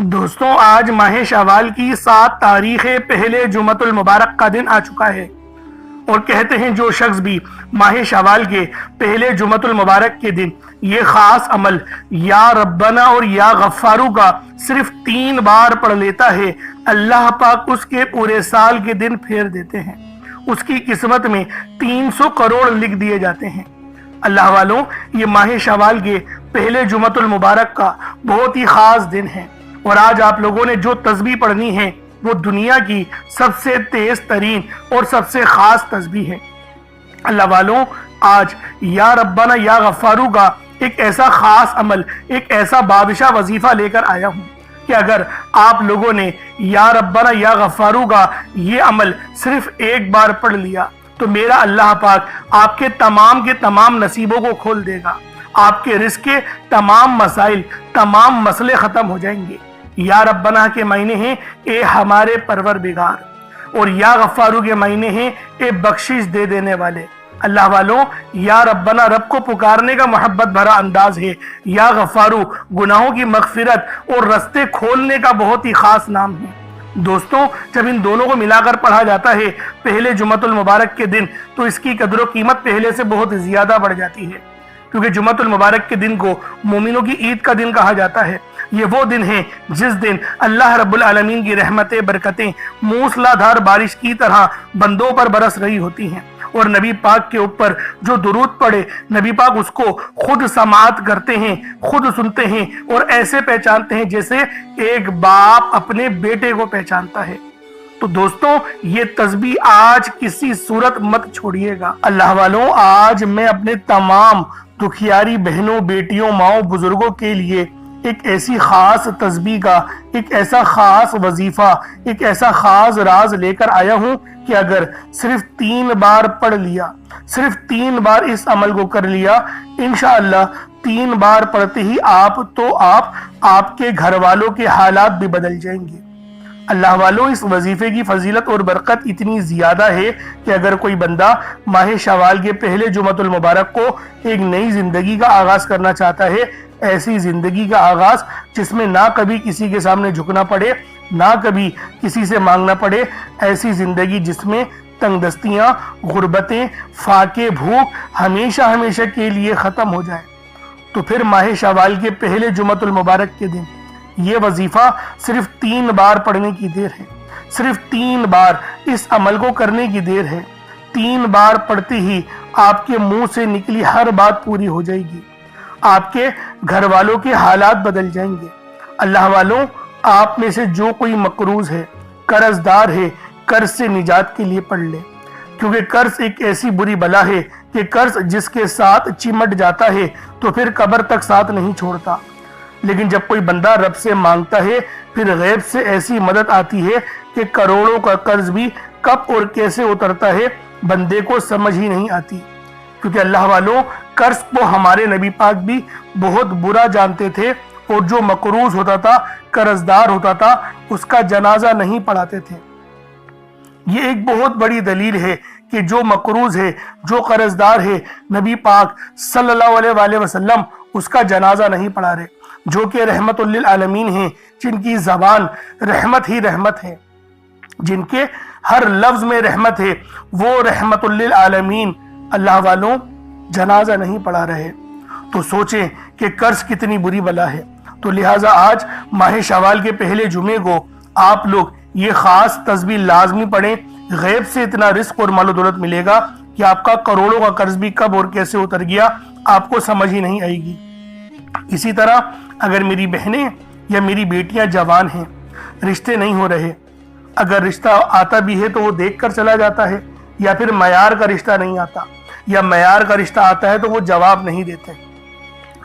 دوستوں، آج ماہ شوال کی 7 تاریخ پہلے جمعۃ المبارک کا دن آ چکا ہے، اور کہتے ہیں جو شخص بھی ماہ شوال کے پہلے جمعۃ المبارک کے دن یہ خاص عمل یا ربنا اور یا غفارو کا صرف 3 بار پڑھ لیتا ہے، اللہ پاک اس کے پورے سال کے دن پھیر دیتے ہیں، اس کی قسمت میں 300 کروڑ لکھ دیے جاتے ہیں۔ اللہ والوں، یہ ماہ شوال کے پہلے جمعۃ المبارک کا بہت ہی خاص دن ہے، اور آج آپ لوگوں نے جو تسبیح پڑھنی ہے وہ دنیا کی سب سے تیز ترین اور سب سے خاص تسبیح ہے۔ اللہ والوں، آج یا ربنا یا غفارو کا ایک ایسا خاص عمل، ایک ایسا بادشاہ وظیفہ لے کر آیا ہوں کہ اگر آپ لوگوں نے یا ربنا یا غفارو کا یہ عمل صرف ایک بار پڑھ لیا تو میرا اللہ پاک آپ کے تمام نصیبوں کو کھول دے گا، آپ کے رزق کے تمام مسائل، تمام مسئلے ختم ہو جائیں گے۔ یا ربنا کے معنی ہیں اے ہمارے پروردگار، اور یا غفارو کے معنی ہیں اے بخشش دے دینے والے۔ اللہ والوں، یا ربنا رب کو پکارنے کا محبت بھرا انداز ہے، یا غفارو گناہوں کی مغفرت اور رستے کھولنے کا بہت ہی خاص نام ہے۔ دوستوں، جب ان دونوں کو ملا کر پڑھا جاتا ہے پہلے جمعۃ المبارک کے دن تو اس کی قدر و قیمت پہلے سے بہت زیادہ بڑھ جاتی ہے، کیونکہ جمعۃ المبارک کے دن کو مومنوں کی عید کا دن کہا جاتا ہے۔ یہ وہ دن ہے جس دن اللہ رب العالمین کی رحمتیں، برکتیں موسلا دھار بارش کی طرح بندوں پر برس رہی ہوتی ہیں، اور نبی پاک کے اوپر جو درود پڑے نبی پاک اس کو خود سماعت کرتے ہیں، خود سنتے ہیں، اور ایسے پہچانتے ہیں جیسے ایک باپ اپنے بیٹے کو پہچانتا ہے۔ تو دوستوں، یہ تسبیح آج کسی صورت مت چھوڑیے گا۔ اللہ والوں، آج میں اپنے تمام دکھیاری بہنوں، بیٹیوں، ماؤں، بزرگوں کے لیے ایک ایسی خاص تسبیح کا، ایک ایسا خاص وظیفہ، ایک ایسا خاص راز لے کر آیا ہوں کہ اگر صرف 3 بار پڑھ لیا، صرف 3 بار اس عمل کو کر لیا، انشاءاللہ 3 بار پڑھتے ہی آپ کے گھر والوں کے حالات بھی بدل جائیں گے۔ اللہ والوں، اس وظیفے کی فضیلت اور برکت اتنی زیادہ ہے کہ اگر کوئی بندہ ماہ شوال کے پہلے جمعۃ المبارک کو ایک نئی زندگی کا آغاز کرنا چاہتا ہے، ایسی زندگی کا آغاز جس میں نہ کبھی کسی کے سامنے جھکنا پڑے، نہ کبھی کسی سے مانگنا پڑے، ایسی زندگی جس میں تنگ دستیاں، غربتیں، فاقے، بھوک ہمیشہ کے لیے ختم ہو جائے، تو پھر ماہ شوال کے پہلے جمعۃ المبارک کے دن یہ وظیفہ صرف 3 بار پڑھنے کی دیر ہے، صرف 3 بار اس عمل کو کرنے کی دیر ہے۔ 3 بار پڑھتے ہی آپ کے منہ سے نکلی ہر بات پوری ہو جائے گی، آپ کے گھر والوں کے حالات بدل جائیں گے۔ اللہ والوں، آپ میں سے جو کوئی مقروض ہے، قرض دار ہے، قرض سے نجات کے لیے پڑھ لے، کیونکہ قرض ایک ایسی بری بلا ہے کہ قرض جس کے ساتھ چمٹ جاتا ہے تو پھر قبر تک ساتھ نہیں چھوڑتا، لیکن جب کوئی بندہ رب سے مانگتا ہے پھر غیب سے ایسی مدد آتی ہے کہ کروڑوں کا قرض بھی کب اور کیسے اترتا ہے بندے کو سمجھ ہی نہیں آتی، کیونکہ اللہ والوں، قرض کو ہمارے نبی پاک بھی بہت برا جانتے تھے، اور جو مقروض ہوتا تھا، قرض دار ہوتا تھا، اس کا جنازہ نہیں پڑھاتے تھے۔ یہ ایک بہت بڑی دلیل ہے کہ جو مقروض ہے، جو قرض دار ہے، نبی پاک صلی اللہ علیہ وآلہ وسلم اس کا جنازہ نہیں پڑھا رہے، جو کہ رحمت للعالمین ہیں، جن کی زبان رحمت ہی رحمت ہے، جن کے ہر لفظ میں رحمت ہے، وہ رحمت للعالمین اللہ والوں جنازہ نہیں پڑھا رہے۔ تو سوچیں کہ قرض کتنی بری بلا ہے۔ تو لہٰذا آج ماہ شوال کے پہلے جمعے کو آپ لوگ یہ خاص تسبیح لازمی پڑھیں، غیب سے اتنا رزق اور مال و دولت ملے گا کہ آپ کا کروڑوں کا قرض بھی کب اور کیسے اتر گیا آپ کو سمجھ ہی نہیں آئے گی۔ اسی طرح اگر میری بہنیں یا میری بیٹیاں جوان ہیں، رشتے نہیں ہو رہے، اگر رشتہ آتا بھی ہے تو وہ دیکھ کر چلا جاتا ہے، یا پھر معیار کا رشتہ نہیں آتا، یا معیار کا رشتہ آتا ہے تو وہ جواب نہیں دیتے،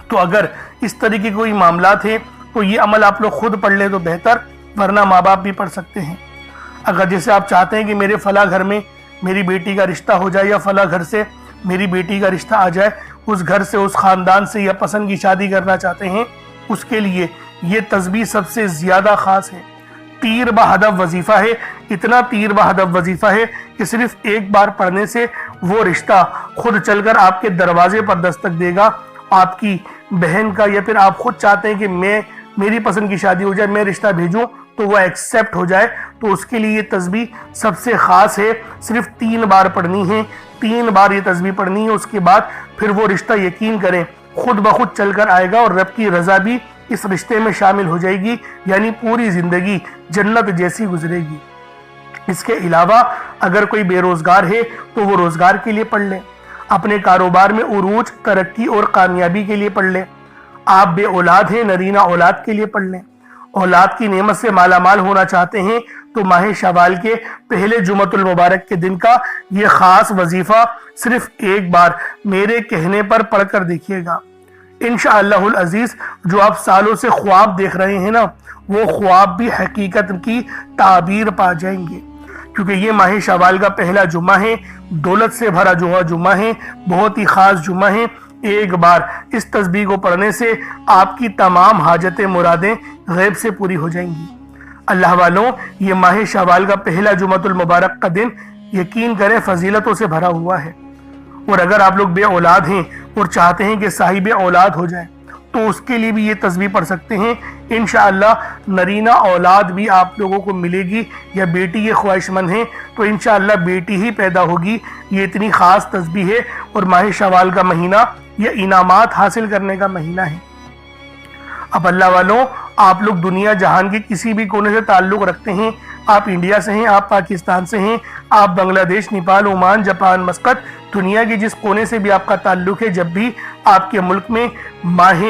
تو اگر اس طریقے کے کوئی معاملات ہیں تو یہ عمل آپ لوگ خود پڑھ لیں تو بہتر، ورنہ ماں باپ بھی پڑھ سکتے ہیں۔ اگر جیسے آپ چاہتے ہیں کہ میرے فلاں گھر میں میری بیٹی کا رشتہ ہو جائے، یا فلاں گھر سے میری بیٹی کا رشتہ آ جائے، اس گھر سے، اس خاندان سے، یا پسند کی شادی کرنا چاہتے ہیں، اس کے لیے یہ تسبیح سب سے زیادہ خاص ہے۔ تیر بہدف وظیفہ ہے، اتنا تیر بہدف وظیفہ ہے کہ صرف ایک بار پڑھنے سے وہ رشتہ خود چل کر آپ کے دروازے پر دستک دے گا۔ آپ کی بہن کا، یا پھر آپ خود چاہتے ہیں کہ میں میری پسند کی شادی ہو جائے، میں رشتہ بھیجوں تو وہ ایکسیپٹ ہو جائے، تو اس کے لیے یہ تسبیح سب سے خاص ہے، صرف 3 بار پڑھنی ہے، 3 بار یہ تسبیح پڑھنی ہے۔ اس کے بعد پھر وہ رشتہ یقین کریں خود بخود چل کر آئے گا، اور رب کی رضا بھی اس رشتے میں شامل ہو جائے گی، یعنی پوری زندگی جنت جیسی گزرے گی۔ اس کے علاوہ اگر کوئی بے روزگار ہے تو وہ روزگار کے لیے پڑھ لیں، اپنے کاروبار میں عروج، ترقی اور کامیابی کے لیے پڑھ لیں۔ آپ بے اولاد ہیں، نرینہ اولاد کے لیے پڑھ لیں۔ اولاد کی نعمت سے مالا مال ہونا چاہتے ہیں تو ماہ شوال کے پہلے جمعۃ المبارک کے دن کا یہ خاص وظیفہ صرف ایک بار میرے کہنے پر پڑھ کر دیکھیے گا۔ انشاءاللہ العزیز جو آپ سالوں سے خواب دیکھ رہے ہیں نا، وہ خواب بھی حقیقت کی تعبیر پا جائیں گے، کیونکہ یہ ماہ شوال کا پہلا جمعہ ہے، دولت سے بھرا جمعہ ہے، بہت ہی خاص جمعہ ہے۔ ایک بار اس تسبیح کو پڑھنے سے آپ کی تمام حاجتیں مرادیں غیب سے پوری ہو جائیں گی۔ اللہ والوں، یہ ماہ شوال کا پہلا جمعۃ المبارک کا دن یقین کریں فضیلتوں سے بھرا ہوا ہے، اور اگر آپ لوگ بے اولاد ہیں اور چاہتے ہیں کہ صاحب اولاد ہو جائیں تو اس کے لیے بھی یہ تسبیح پڑھ سکتے ہیں۔ انشاءاللہ نرینہ اولاد بھی آپ لوگوں کو ملے گی، یا بیٹی کے خواہش مند ہیں تو انشاءاللہ بیٹی ہی پیدا ہوگی۔ یہ اتنی خاص تسبیح ہے، اور ماہ شوال کا مہینہ یہ انعامات حاصل کرنے کا مہینہ ہے۔ اب اللہ والوں، آپ لوگ دنیا جہان کے کسی بھی کونے سے تعلق رکھتے ہیں، آپ انڈیا سے ہیں، آپ پاکستان سے ہیں، آپ بنگلہ دیش، نیپال، عمان، جاپان، مسقط، دنیا کے جس کونے سے بھی آپ کا تعلق ہے، جب بھی آپ کے ملک میں ماہ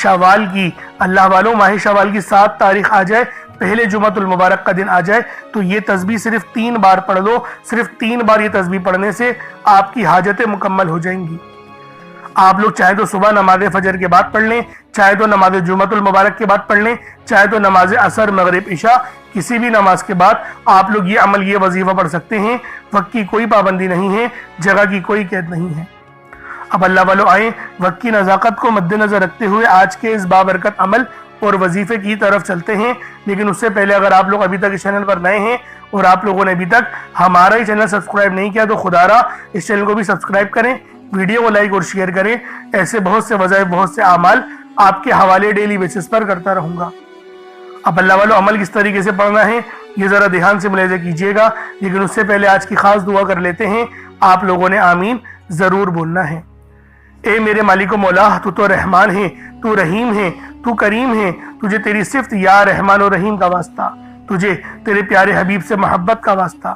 شوال کی، اللہ والوں، ماہ شوال کی 7 تاریخ آ جائے، پہلے جمعۃ المبارک کا دن آ جائے، تو یہ تسبیح صرف 3 بار پڑھ لو۔ صرف 3 بار یہ تسبیح پڑھنے سے آپ کی حاجتیں مکمل ہو جائیں گی۔ آپ لوگ چاہے تو صبح نماز فجر کے بعد پڑھ لیں، چاہے تو نماز جمعۃ المبارک کے بعد پڑھ لیں، چاہے تو نماز عصر، مغرب، عشاء، کسی بھی نماز کے بعد آپ لوگ یہ عمل، یہ وظیفہ پڑھ سکتے ہیں۔ وقت کی کوئی پابندی نہیں ہے، جگہ کی کوئی قید نہیں ہے۔ اب اللہ والو آئیں، وقت کی نزاکت کو مد نظر رکھتے ہوئے آج کے اس بابرکت عمل اور وظیفے کی طرف چلتے ہیں۔ لیکن اس سے پہلے اگر آپ لوگ ابھی تک اس چینل پر نئے ہیں اور آپ لوگوں نے ابھی تک ہمارا ہی چینل سبسکرائب نہیں کیا تو خدا را اس چینل کو بھی سبسکرائب کریں، ویڈیو کو لائک اور شیئر کریں۔ ایسے بہت سے وظائف، بہت سے اعمال آپ کے حوالے ڈیلی بیسس پر کرتا رہوں گا۔ اب اللہ والو عمل کس طریقے سے پڑھنا ہے یہ ذرا دھیان سے ملاحظہ کیجیے گا، لیکن اس سے پہلے آج کی خاص دعا کر لیتے ہیں۔ آپ لوگوں نے آمین ضرور بولنا ہے۔ اے میرے مالک و مولا، تو رحمان ہے، تو رحیم ہے، تو کریم ہے، تجھے تیری صفت یا رحمان و رحیم کا واسطہ، تجھے تیرے پیارے حبیب سے محبت کا واسطہ،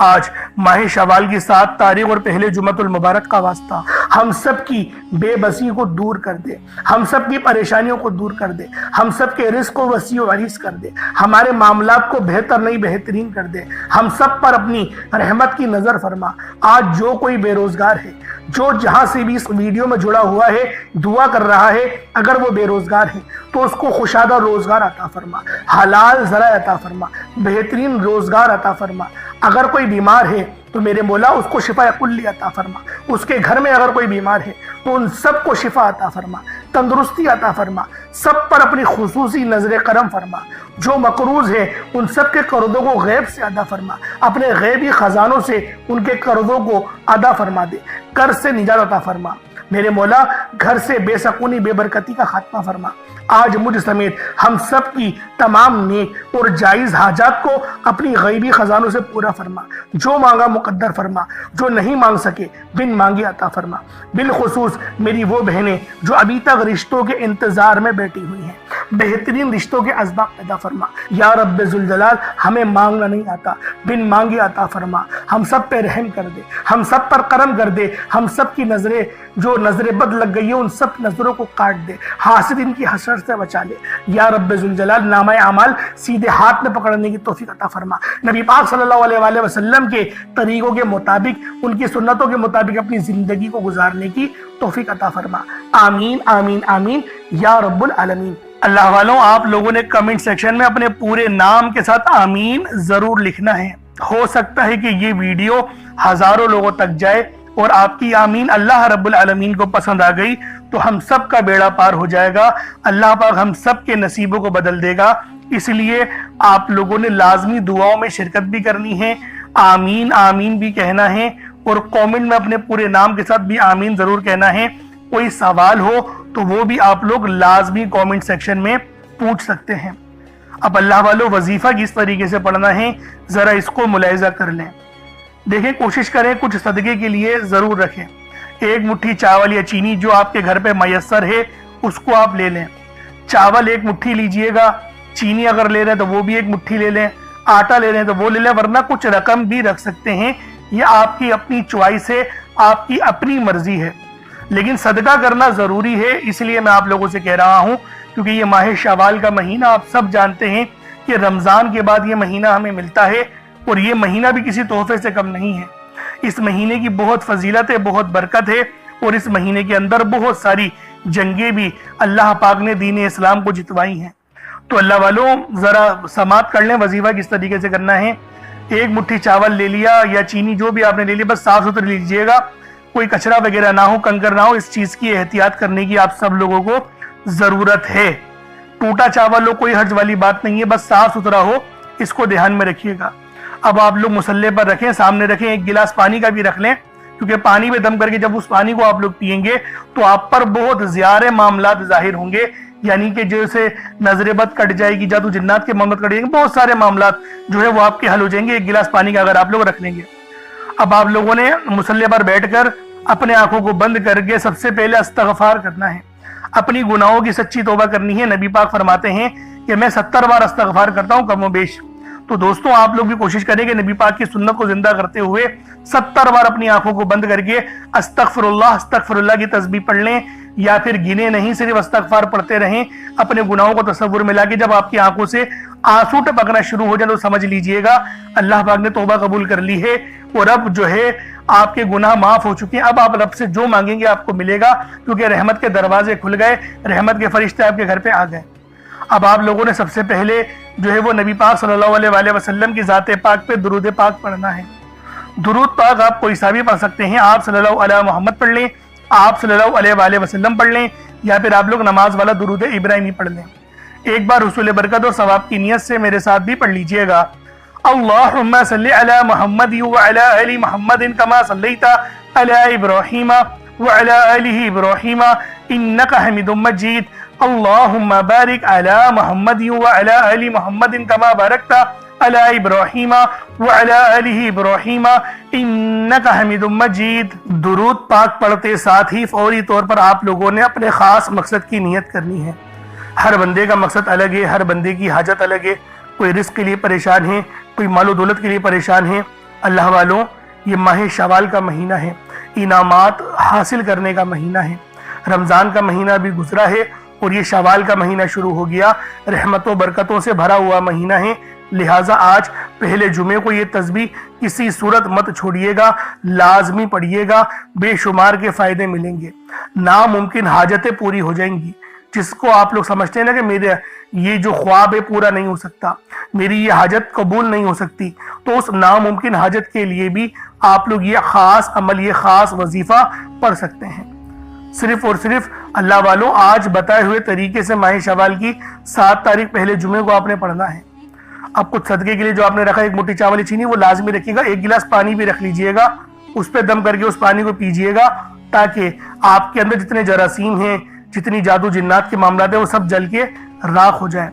آج ماہ شوال کی 7 تاریخ اور پہلے جمعۃ المبارک کا واسطہ، ہم سب کی بے بسی کو دور کر دے، ہم سب کی پریشانیوں کو دور کر دے، ہم سب کے رزق کو وسیع و عریض کر دے، ہمارے معاملات کو بہتر نہیں بہترین کر دے، ہم سب پر اپنی رحمت کی نظر فرما۔ آج جو کوئی بے روزگار ہے، جو جہاں سے بھی اس ویڈیو میں جڑا ہوا ہے، دعا کر رہا ہے، اگر وہ بے روزگار ہے تو اس کو خوشادہ روزگار عطا فرما، حلال ذرائع عطا فرما، بہترین روزگار عطا فرما۔ اگر کوئی بیمار ہے تو میرے مولا اس کو شفا کلی عطا فرما، اس کے گھر میں اگر کوئی بیمار ہے تو ان سب کو شفا عطا فرما، تندرستی عطا فرما، سب پر اپنی خصوصی نظر کرم فرما۔ جو مقروض ہے ان سب کے قرضوں کو غیب سے ادا فرما، اپنے غیبی خزانوں سے ان کے قرضوں کو ادا فرما دے، قرض سے نجات عطا فرما۔ میرے مولا گھر سے بے سکونی، بے برکتی کا خاتمہ فرما۔ آج مجھ سمیت ہم سب کی تمام نیک اور جائز حاجات کو اپنی غیبی خزانوں سے پورا فرما، جو مانگا مقدر فرما، جو نہیں مانگ سکے بن مانگے عطا فرما۔ بالخصوص میری وہ بہنیں جو ابھی تک رشتوں کے انتظار میں بیٹھی ہوئی ہیں، بہترین رشتوں کے اسباب پیدا فرما۔ یا رب ذوالجلال، ہمیں مانگنا نہیں آتا، بن مانگے عطا فرما۔ ہم سب پہ رحم کر دے، ہم سب پر کرم کر دے، ہم سب کی نظریں جو نظر بد لگ گئی ہے ان سب نظروں کو کاٹ دے، حاسدین کی حسد سے بچا لے۔ یا رب ذوالجلال، نامہ اعمال سیدھے ہاتھ میں پکڑنے کی توفیق عطا فرما۔ نبی پاک صلی اللہ علیہ وآلہ وسلم کے طریقوں کے مطابق، ان کی سنتوں کے مطابق اپنی زندگی کو گزارنے کی توفیق عطا فرما۔ آمین آمین آمین یا رب العالمین۔ اللہ والوں، آپ لوگوں نے کمنٹ سیکشن میں اپنے پورے نام کے ساتھ آمین ضرور لکھنا ہے۔ ہو سکتا ہے کہ یہ ویڈیو ہزاروں لوگوں تک جائے اور آپ کی آمین اللہ رب العالمین کو پسند آ گئی تو ہم سب کا بیڑا پار ہو جائے گا، اللہ پاک ہم سب کے نصیبوں کو بدل دے گا۔ اس لیے آپ لوگوں نے لازمی دعاؤں میں شرکت بھی کرنی ہے، آمین آمین بھی کہنا ہے، اور کومنٹ میں اپنے پورے نام کے ساتھ بھی آمین ضرور کہنا ہے۔ کوئی سوال ہو تو وہ بھی آپ لوگ لازمی کومنٹ سیکشن میں پوچھ سکتے ہیں۔ اب اللہ والوں وظیفہ کس طریقے سے پڑھنا ہے ذرا اس کو ملاحظہ کر لیں۔ دیکھیں کوشش کریں کچھ صدقے کے لیے ضرور رکھیں۔ ایک مٹھی چاول یا چینی جو آپ کے گھر پہ میسر ہے اس کو آپ لے لیں۔ چاول ایک مٹھی لیجئے گا، چینی اگر لے رہے ہیں تو وہ بھی ایک مٹھی لے لیں، آٹا لے رہے ہیں تو وہ لے لیں، ورنہ کچھ رقم بھی رکھ سکتے ہیں۔ یہ آپ کی اپنی چوائس ہے، آپ کی اپنی مرضی ہے، لیکن صدقہ کرنا ضروری ہے۔ اس لیے میں آپ لوگوں سے کہہ رہا ہوں کیونکہ یہ ماہ شوال کا مہینہ آپ سب جانتے ہیں کہ رمضان کے بعد یہ مہینہ ہمیں ملتا ہے، اور یہ مہینہ بھی کسی تحفے سے کم نہیں ہے۔ اس مہینے کی بہت فضیلت ہے، بہت برکت ہے، اور اس مہینے کے اندر بہت ساری جنگیں بھی اللہ پاک نے دین اسلام کو جتوائی ہیں۔ تو اللہ والوں ذرا سماعت کر لیں وظیفہ کس طریقے سے کرنا ہے۔ ایک مٹھی چاول لے لیا یا چینی جو بھی آپ نے لے لیا، بس صاف ستھری لیجئے گا، کوئی کچرا وغیرہ نہ ہو، کنکر نہ ہو، اس چیز کی احتیاط کرنے کی آپ سب لوگوں کو ضرورت ہے۔ ٹوٹا چاول ہو کوئی حرج والی بات نہیں ہے، بس صاف ستھرا ہو، اس کو دھیان میں رکھیے گا۔ اب آپ لوگ مصلے پر رکھیں، سامنے رکھیں، ایک گلاس پانی کا بھی رکھ لیں، کیونکہ پانی میں دم کر کے جب اس پانی کو آپ لوگ پئیں گے تو آپ پر بہت زیادہ معاملات ظاہر ہوں گے، یعنی کہ جیسے نظر بد کٹ جائے گی، جادو جنات کے معاملات کٹ جائیں گے، بہت سارے معاملات جو ہے وہ آپ کے حل ہو جائیں گے ایک گلاس پانی کا اگر آپ لوگ رکھ لیں گے۔ اب آپ لوگوں نے مصلے پر بیٹھ کر اپنے آنکھوں کو بند کر کے سب سے پہلے استغفار کرنا ہے، اپنی گناہوں کی سچی توبہ کرنی ہے۔ نبی پاک فرماتے ہیں کہ میں 70 بار استغفار کرتا ہوں کم و بیش۔ تو دوستوں آپ لوگ بھی کوشش کریں کہ نبی پاک کی سنت کو زندہ کرتے ہوئے 70 بار اپنی آنکھوں کو بند کر کے استغفر اللہ کی تسبیح پڑھ لیں، یا پھر گنے نہیں صرف استغفار پڑھتے رہیں، اپنے گناہوں کو تصور میں لا کے جب آپ کی آنکھوں سے آنسو ٹپکنا شروع ہو جائے تو سمجھ لیجئے گا اللہ پاک نے توبہ قبول کر لی ہے، اور اب جو ہے آپ کے گناہ معاف ہو چکے ہیں۔ اب آپ رب سے جو مانگیں گے آپ کو ملے گا، کیونکہ رحمت کے دروازے کھل گئے، رحمت کے فرشتے آپ کے گھر پہ آ گئے۔ اب آپ لوگوں نے سب سے پہلے جو ہے وہ نبی پاک صلی اللہ علیہ وآلہ وسلم کی ذات پاک پہ درود پاک پڑھنا ہے۔ درود پاک آپ کوئی سا بھی پڑھ سکتے ہیں، آپ صلی اللہ علیہ محمد پڑھ لیں، آپ صلی اللہ علیہ وآلہ وسلم پڑھ لیں، یا پھر آپ لوگ نماز والا درود ابراہیمی پڑھ لیں۔ ایک بار حصول برکت اور ثواب کی نیت سے میرے ساتھ بھی پڑھ لیجئے گا۔ اللہم صلی علی محمد وعلی آل محمد کما صلیت علی ابراہیم وعلی آل ابراہیم انکا حمید مجید۔ اللہم بارک علی محمد وعلی آل محمد کما بارکت علی ابراہیم وعلی آل ابراہیم انکا حمید مجید۔ درود پاک پڑھتے ساتھ ہی فوری طور پر آپ لوگوں نے اپنے خاص مقصد کی نیت کرنی ہے۔ ہر بندے کا مقصد الگ ہے، ہر بندے کی حاجت الگ ہے، کوئی رزق کے لیے پریشان ہے، کوئی مال و دولت کے لیے پریشان ہے۔ اللہ والوں یہ ماہ شوال کا مہینہ ہے، انعامات حاصل کرنے کا مہینہ ہے۔ رمضان کا مہینہ بھی گزرا ہے اور یہ شوال کا مہینہ شروع ہو گیا، رحمتوں برکتوں سے بھرا ہوا مہینہ ہے۔ لہٰذا آج پہلے جمعے کو یہ تسبیح کسی صورت مت چھوڑیے گا، لازمی پڑھیے گا، بے شمار کے فائدے ملیں گے، ناممکن حاجتیں پوری ہو جائیں گی۔ جس کو آپ لوگ سمجھتے ہیں نا کہ میرے یہ جو خواب ہے پورا نہیں ہو سکتا، میری یہ حاجت قبول نہیں ہو سکتی، تو اس ناممکن حاجت کے لیے بھی آپ لوگ یہ خاص عمل، یہ خاص وظیفہ پڑھ سکتے ہیں۔ صرف اور صرف اللہ والوں آج بتائے ہوئے طریقے سے ماہ شوال کی 7 تاریخ پہلے جمعے کو آپ نے پڑھنا ہے۔ اب کچھ صدقے کے لیے جو آپ نے رکھا ایک مٹھی چاول چینی وہ لازمی رکھیے گا، ایک گلاس پانی بھی رکھ لیجئے گا، اس پہ دم کر کے اس پانی کو پیجئے گا، تاکہ آپ کے اندر جتنے جراثیم ہیں، جتنی جادو جنات کے معاملات ہیں وہ سب جل کے راکھ ہو جائیں۔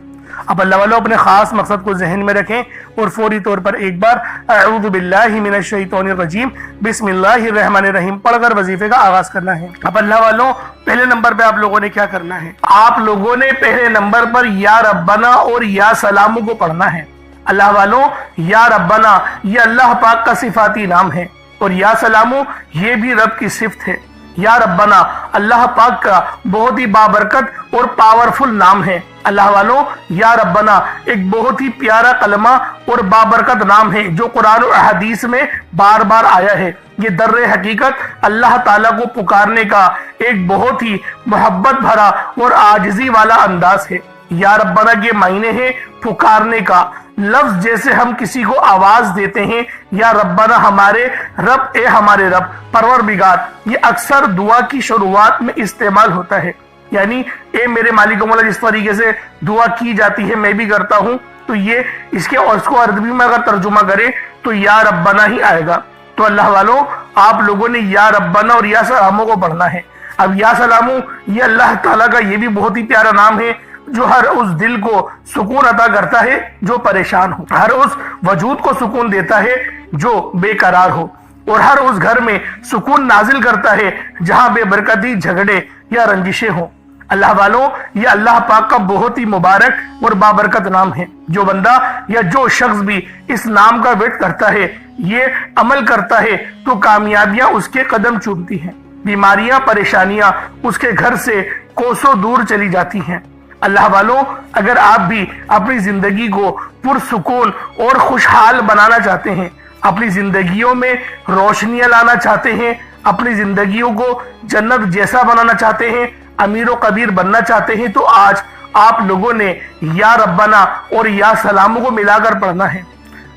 اب اللہ والوں اپنے خاص مقصد کو ذہن میں رکھیں اور فوری طور پر ایک بار اعوذ باللہ من الشیطان الرجیم بسم اللہ الرحمن الرحیم پڑھ کر وظیفے کا آغاز کرنا ہے۔ اب اللہ والوں پہلے نمبر پہ آپ لوگوں نے کیا کرنا ہے؟ آپ لوگوں نے پہلے نمبر پر یا ربنا اور یا سلامو کو پڑھنا ہے۔ اللہ والوں یا ربنا یہ اللہ پاک کا صفاتی نام ہے، اور یا سلامو یہ بھی رب کی صفت ہے۔ یا ربنا اللہ پاک کا بہت ہی بابرکت اور پاورفل نام ہے۔ اللہ والوں یا ربنا ایک بہت ہی پیارا کلمہ اور بابرکت نام ہے جو قرآن و حدیث میں بار بار آیا ہے۔ یہ در حقیقت اللہ تعالیٰ کو پکارنے کا ایک بہت ہی محبت بھرا اور عاجزی والا انداز ہے۔ یا ربنا کے معنی ہے پکارنے کا، لفظ جیسے ہم کسی کو آواز دیتے ہیں یا ربنا ہمارے رب، اے ہمارے رب، پروردگار، یہ اکثر دعا کی شروعات میں استعمال ہوتا ہے، یعنی اے میرے مالک و مولا جس طریقے سے دعا کی جاتی ہے میں بھی کرتا ہوں، تو یہ اس کو عربی میں اگر ترجمہ کرے تو یا ربنا ہی آئے گا۔ تو اللہ والوں آپ لوگوں نے یا ربنا اور یا سلامو کو پڑھنا ہے۔ اب یا سلامو یہ اللہ تعالیٰ کا یہ بھی بہت ہی پیارا نام ہے، جو ہر اس دل کو سکون عطا کرتا ہے جو پریشان ہو، ہر اس وجود کو سکون دیتا ہے جو بے قرار ہو، اور ہر اس گھر میں سکون نازل کرتا ہے جہاں بے برکتی، جھگڑے یا رنجشیں ہوں۔ اللہ والوں، یہ اللہ پاک کا بہت ہی مبارک اور بابرکت نام ہے۔ جو بندہ یا جو شخص بھی اس نام کا ورد کرتا ہے، یہ عمل کرتا ہے، تو کامیابیاں اس کے قدم چومتی ہیں، بیماریاں، پریشانیاں اس کے گھر سے کوسوں دور چلی جاتی ہیں۔ اللہ والوں، اگر آپ بھی اپنی زندگی کو پرسکون اور خوشحال بنانا چاہتے ہیں، اپنی زندگیوں میں روشنیاں لانا چاہتے ہیں، اپنی زندگیوں کو جنت جیسا بنانا چاہتے ہیں، امیر و کبیر بننا چاہتے ہیں، تو آج آپ لوگوں نے یا ربنا اور یا سلامو کو ملا کر پڑھنا ہے۔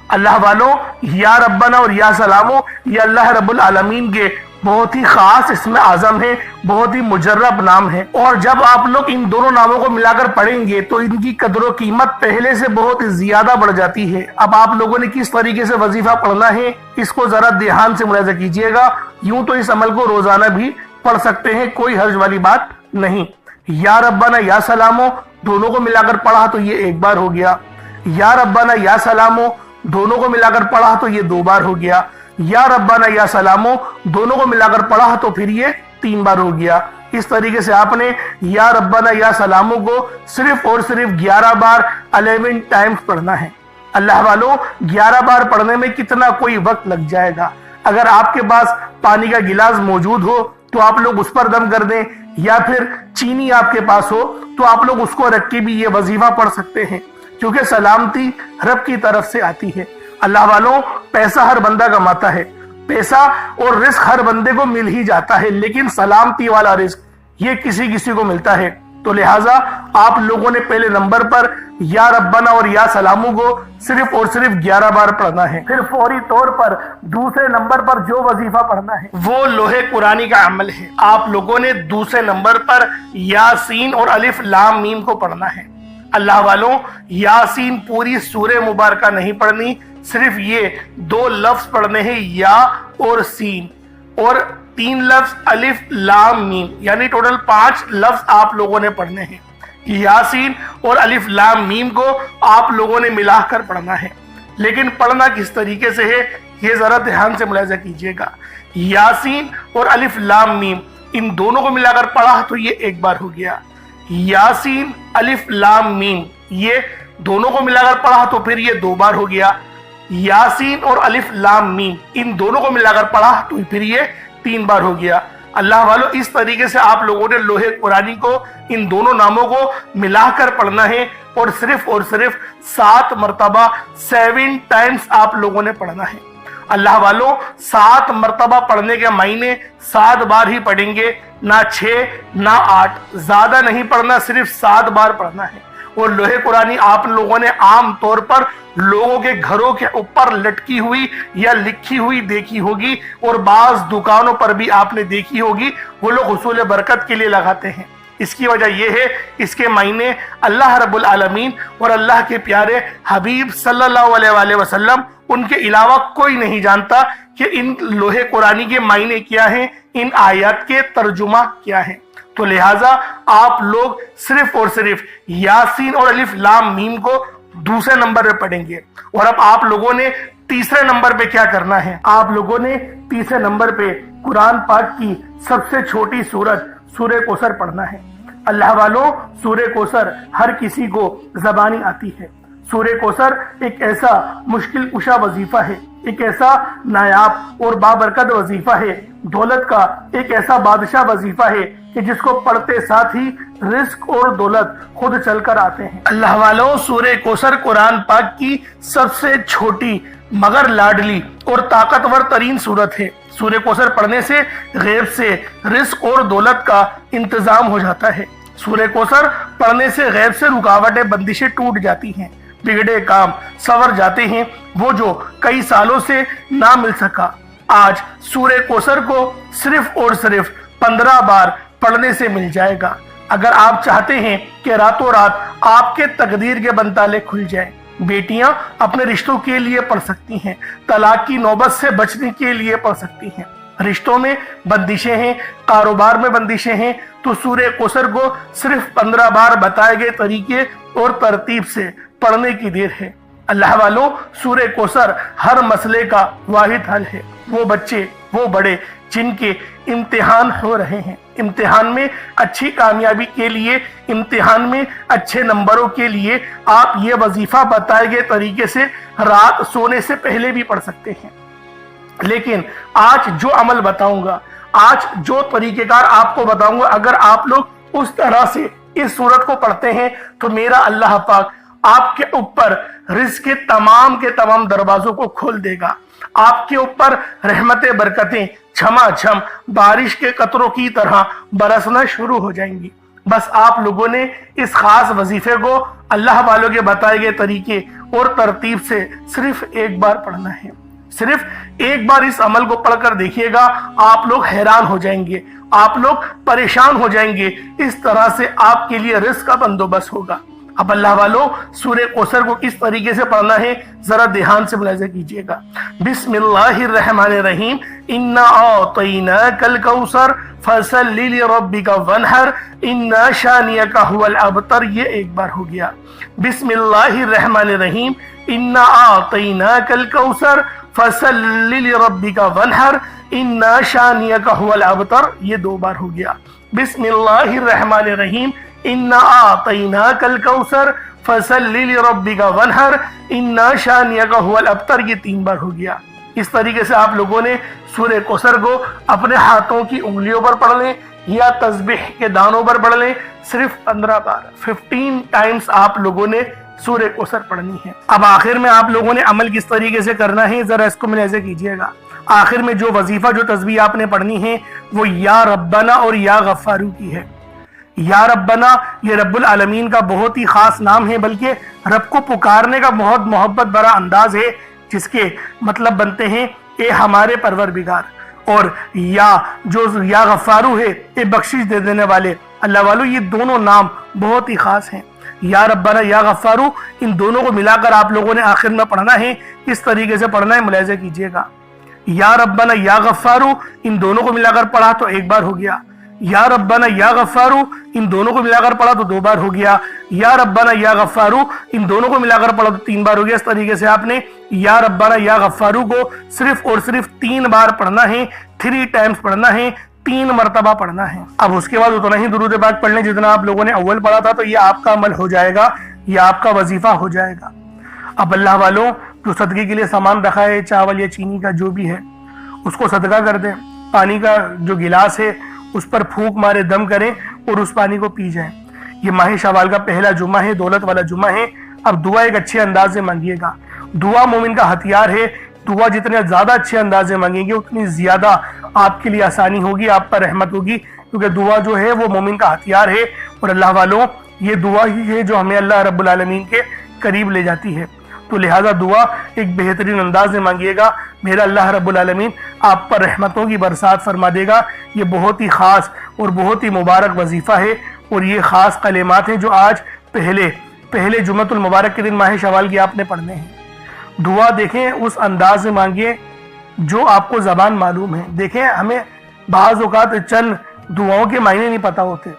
اللہ والوں، یا ربنا اور یا سلامو یہ اللہ رب العالمین کے بہت ہی خاص اسم اعظم ہے، بہت ہی مجرب نام ہے، اور جب آپ لوگ ان دونوں ناموں کو ملا کر پڑھیں گے تو ان کی قدر و قیمت پہلے سے بہت زیادہ بڑھ جاتی ہے۔ اب آپ لوگوں نے کس طریقے سے وظیفہ پڑھنا ہے، اس کو ذرا دھیان سے ملاحظہ کیجئے گا۔ یوں تو اس عمل کو روزانہ بھی پڑھ سکتے ہیں، کوئی حرج والی بات نہیں۔ یا ربنا یا سلامو دونوں کو ملا کر پڑھا تو یہ ایک بار ہو گیا، یا ربنا یا سلامو دونوں کو ملا کر پڑھا تو یہ دو بار ہو گیا، یا ربنا یا سلامو دونوں کو ملا کر پڑھا تو پھر یہ تین بار ہو گیا۔ اس طریقے سے آپ نے یا ربنا یا سلامو کو صرف اور صرف 11 بار 11 ٹائمز پڑھنا ہے۔ اللہ والوں، 11 بار پڑھنے میں کتنا کوئی وقت لگ جائے گا۔ اگر آپ کے پاس پانی کا گلاس موجود ہو تو آپ لوگ اس پر دم کر دیں، یا پھر چینی آپ کے پاس ہو تو آپ لوگ اس کو رکھ کے بھی یہ وظیفہ پڑھ سکتے ہیں، کیونکہ سلامتی رب کی طرف سے آتی ہے۔ اللہ والوں، پیسہ ہر بندہ کماتا ہے، پیسہ اور رزق ہر بندے کو مل ہی جاتا ہے، لیکن سلامتی والا رزق یہ کسی کسی کو ملتا ہے۔ تو لہٰذا آپ لوگوں نے پہلے نمبر پر یا ربنا اور یا سلامو کو صرف اور صرف 11 بار پڑھنا ہے۔ پھر فوری طور پر دوسرے نمبر پر جو وظیفہ پڑھنا ہے وہ لوح قرآنی کا عمل ہے۔ آپ لوگوں نے دوسرے نمبر پر یاسین اور الف لام میم کو پڑھنا ہے۔ اللہ والوں، یاسین پوری سورہ مبارکہ نہیں پڑھنی، صرف یہ 2 لفظ پڑھنے ہیں، یا اور سین، اور 3 لفظ الف لام میم، یعنی ٹوٹل 5 لفظ آپ لوگوں نے پڑھنے ہیں۔ یاسین اور الف لام میم کو آپ لوگوں نے ملا کر پڑھنا ہے، لیکن پڑھنا کس طریقے سے ہے یہ ذرا دھیان سے ملاحظہ کیجئے گا۔ یاسین اور الف لام میم ان دونوں کو ملا کر پڑھا تو یہ ایک بار ہو گیا، یاسین الف لام میم یہ دونوں کو ملا کر پڑھا تو پھر یہ 2 بار ہو گیا، یاسین اور الف لام میم ان دونوں کو ملا کر پڑھا تو پھر یہ 3 بار ہو گیا۔ اللہ والوں، اس طریقے سے آپ لوگوں نے لوح قرآنی کو ان دونوں ناموں کو ملا کر پڑھنا ہے، اور صرف 7 مرتبہ 7 ٹائمز آپ لوگوں نے پڑھنا ہے۔ اللہ والوں، 7 مرتبہ پڑھنے کے معنی 7 بار ہی پڑھیں گے، نہ 6 نہ 8، زیادہ نہیں پڑھنا، صرف 7 بار پڑھنا ہے۔ اور لوح قرآنی آپ لوگوں نے عام طور پر لوگوں کے گھروں کے اوپر لٹکی ہوئی یا لکھی ہوئی دیکھی ہوگی، اور بعض دکانوں پر بھی آپ نے دیکھی ہوگی، وہ لوگ حصول برکت کے لیے لگاتے ہیں۔ اس کی وجہ یہ ہے، اس کے معنی اللہ رب العالمین اور اللہ کے پیارے حبیب صلی اللہ علیہ وآلہ وسلم ان کے علاوہ کوئی نہیں جانتا کہ ان لوح قرآنی کے معنی کیا ہیں، ان آیات کے ترجمہ کیا ہیں۔ تو لہٰذا آپ لوگ صرف اور صرف یاسین اور الف لام میم کو دوسرے نمبر پہ پڑھیں گے۔ اور اب آپ لوگوں نے تیسرے نمبر پہ کیا کرنا ہے؟ آپ لوگوں نے تیسرے نمبر پہ قرآن پاک کی سب سے چھوٹی سورت سورہ کوثر پڑھنا ہے۔ اللہ والوں، سورہ کوثر ہر کسی کو زبانی آتی ہے۔ سورہ کوثر ایک ایسا مشکل کشا وظیفہ ہے، ایک ایسا نایاب اور بابرکت وظیفہ ہے، دولت کا ایک ایسا بادشاہ وظیفہ ہے کہ جس کو پڑھتے ساتھ ہی رزق اور دولت خود چل کر آتے ہیں۔ اللہ والوں، سورہ کوثر قرآن پاک کی سب سے چھوٹی مگر لاڈلی اور طاقتور ترین سورت ہے۔ سورہ کوثر پڑھنے سے غیب سے رزق اور دولت کا انتظام ہو جاتا ہے۔ سورہ کوثر پڑھنے سے غیب سے رکاوٹیں، بندشیں ٹوٹ جاتی ہیں، بگڑے کام سنور جاتے ہیں، وہ جو کئی سالوں سے نہ مل سکا آج سورہ کوثر کو صرف اور صرف 15 بار پڑھنے سے مل جائے گا۔ اگر آپ چاہتے ہیں کہ راتوں رات آپ کے تقدیر کے بنتالے کھل جائیں، بیٹیاں اپنے رشتوں کے لیے پڑھ سکتی ہیں، طلاق کی نوبت سے بچنے کے لیے پڑھ سکتی ہیں، رشتوں میں بندشیں ہیں، کاروبار میں بندشیں ہیں، تو سورہ کوثر کو صرف 15 بار بتائے گئے طریقے اور ترتیب سے پڑھنے کی دیر ہے۔ اللہ والوں، سورہ کوثر ہر مسئلے کا واحد حل ہے۔ وہ بچے، وہ بڑے جن کے امتحان ہو رہے ہیں، امتحان میں اچھی کامیابی کے لیے، امتحان میں اچھے نمبروں کے لیے آپ یہ وظیفہ بتائے گئے طریقے سے رات سونے سے پہلے بھی پڑھ سکتے ہیں۔ لیکن آج جو عمل بتاؤں گا، آج جو طریقہ کار آپ کو بتاؤں گا، اگر آپ لوگ اس طرح سے اس سورت کو پڑھتے ہیں تو میرا اللہ پاک آپ کے اوپر رزق کے تمام دروازوں کو کھول دے گا۔ آپ کے اوپر رحمتیں، برکتیں چھما چھم بارش کے قطروں کی طرح برسنا شروع ہو جائیں گی۔ بس آپ لوگوں نے اس خاص وظیفے کو اللہ والوں کے بتائے گئے طریقے اور ترتیب سے صرف ایک بار پڑھنا ہے۔ صرف ایک بار اس عمل کو پڑھ کر دیکھیے گا، آپ لوگ حیران ہو جائیں گے، آپ لوگ پریشان ہو جائیں گے۔ اس طرح سے آپ کے لیے رزق کا بندوبست ہوگا۔ اب اللہ والوں، سورہ کوثر کو کس طریقے سے پڑھنا ہے ذرا دھیان سے ملاحظہ کیجئے گا۔ بسم اللہ الرحمن الرحیم، انا اعطیناک الکوثر فصل لربک وانحر ان شانئک ھو الابتر، یہ ایک بار ہو گیا۔ بسم اللہ الرحمن الرحیم، انا اعطیناک الکوثر فصل لربک وانحر ان شانئک ھو الابتر، یہ دو بار ہو گیا۔ بسم اللہ الرحمن الرحیم، انا اعطیناک الکوثر فصل لربک وانحر ان شانئک ھو الابتر، یہ 3 بار ہو گیا۔ اس طریقے سے آپ لوگوں نے سورہ کوثر کو اپنے ہاتھوں کی انگلیوں پر پڑھ لیں یا تسبیح کے دانوں پر پڑھ لیں، صرف 15 بار 15 ٹائمز آپ لوگوں نے سورہ کوثر پڑھنی ہے۔ اب آخر میں آپ لوگوں نے عمل کس طریقے سے کرنا ہے ذرا اس کو ملاحظہ کیجئے گا۔ آخر میں جو وظیفہ، جو تسبیح آپ نے پڑھنی ہے وہ یا ربنا اور یا غفارو کی ہے۔ یا ربنا یہ رب العالمین کا بہت ہی خاص نام ہے، بلکہ رب کو پکارنے کا بہت محبت بھرا انداز ہے، جس کے مطلب بنتے ہیں اے ہمارے پروردگار۔ اور یا غفارو ہے، اے بخشش دے دینے والے۔ اللہ والو، یہ دونوں نام بہت ہی خاص ہیں۔ یا ربنا، یا غفارو، ان دونوں کو ملا کر آپ لوگوں نے آخر میں پڑھنا ہے۔ کس طریقے سے پڑھنا ہے ملاحظہ کیجئے گا۔ یا ربنا یا غفارو، ان دونوں کو ملا کر پڑھا تو ایک بار ہو گیا۔ یا ربنا یا غفارو، ان دونوں کو ملا کر پڑھا تو 2 بار ہو گیا۔ یا ربنا یا غفارو، ان دونوں کو ملا کر پڑھا تو 3 بار ہو گیا۔ اس طریقے سے آپ نے یا ربنا یا غفارو کو صرف اور صرف 3 بار پڑھنا ہے، 3 ٹائمز پڑھنا ہے، 3 مرتبہ پڑھنا ہے۔ اب اس کے بعد اتنا ہی درود پاک پڑھ لیں جتنا آپ لوگوں نے اول پڑھا تھا، تو یہ آپ کا عمل ہو جائے گا، یہ آپ کا وظیفہ ہو جائے گا۔ اب اللہ والوں، جو صدقے کے لیے سامان رکھا ہے، چاول یا چینی کا جو بھی ہے، اس کو صدقہ کر دیں۔ پانی کا جو گلاس ہے اس پر پھونک مارے، دم کریں اور اس پانی کو پی جائیں۔ یہ ماہ شوال کا پہلا جمعہ ہے، دولت والا جمعہ ہے۔ اب دعا ایک اچھے انداز سے مانگیے گا۔ دعا مومن کا ہتھیار ہے۔ دعا جتنے زیادہ اچھے انداز سے مانگیں گے اتنی زیادہ آپ کے لیے آسانی ہوگی، آپ پر رحمت ہوگی، کیونکہ دعا جو ہے وہ مومن کا ہتھیار ہے۔ اور اللہ والوں، یہ دعا ہی ہے جو ہمیں اللہ رب العالمین کے قریب لے جاتی ہے۔ تو لہٰذا دعا ایک بہترین انداز میں مانگیے گا، میرا اللہ رب العالمین آپ پر رحمتوں کی برسات فرما دے گا۔ یہ بہت ہی خاص اور بہت ہی مبارک وظیفہ ہے، اور یہ خاص کلمات ہیں جو آج پہلے جمعۃ المبارک کے دن ماہ شوال کی آپ نے پڑھنے ہیں۔ دعا دیکھیں اس انداز میں مانگیں جو آپ کو زبان معلوم ہے۔ دیکھیں، ہمیں بعض اوقات چند دعاؤں کے معنی نہیں پتہ ہوتے،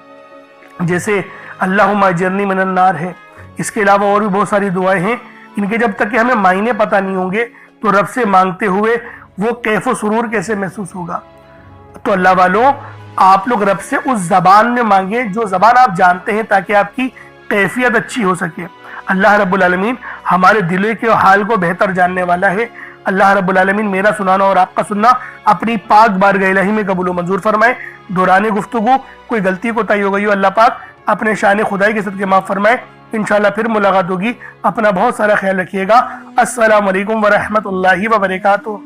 جیسے اللہم اجرنی من النار ہے۔ اس کے علاوہ اور بھی بہت ساری دعائیں ہیں، ان کے جب تک کہ ہمیں معنی پتہ نہیں ہوں گے تو رب سے مانگتے ہوئے وہ کیف و سرور کیسے محسوس ہوگا۔ تو اللہ والوں، آپ لوگ رب سے اس زبان میں مانگیں جو زبان آپ جانتے ہیں، تاکہ آپ کی کیفیت اچھی ہو سکے۔ اللہ رب العالمین ہمارے دلوں کے حال کو بہتر جاننے والا ہے۔ اللہ رب العالمین میرا سنانا اور آپ کا سننا اپنی پاک بارگاہ الہی میں قبول و منظور فرمائے۔ دوران گفتگو کوئی غلطی کوتاہی ہو گئی ہو، اللہ پاک اپنے شان خدائی کے صدقے معاف فرمائے۔ انشاءاللہ پھر ملاقات ہوگی۔ اپنا بہت سارا خیال رکھیے گا۔ السلام علیکم ورحمۃ اللہ وبرکاتہ۔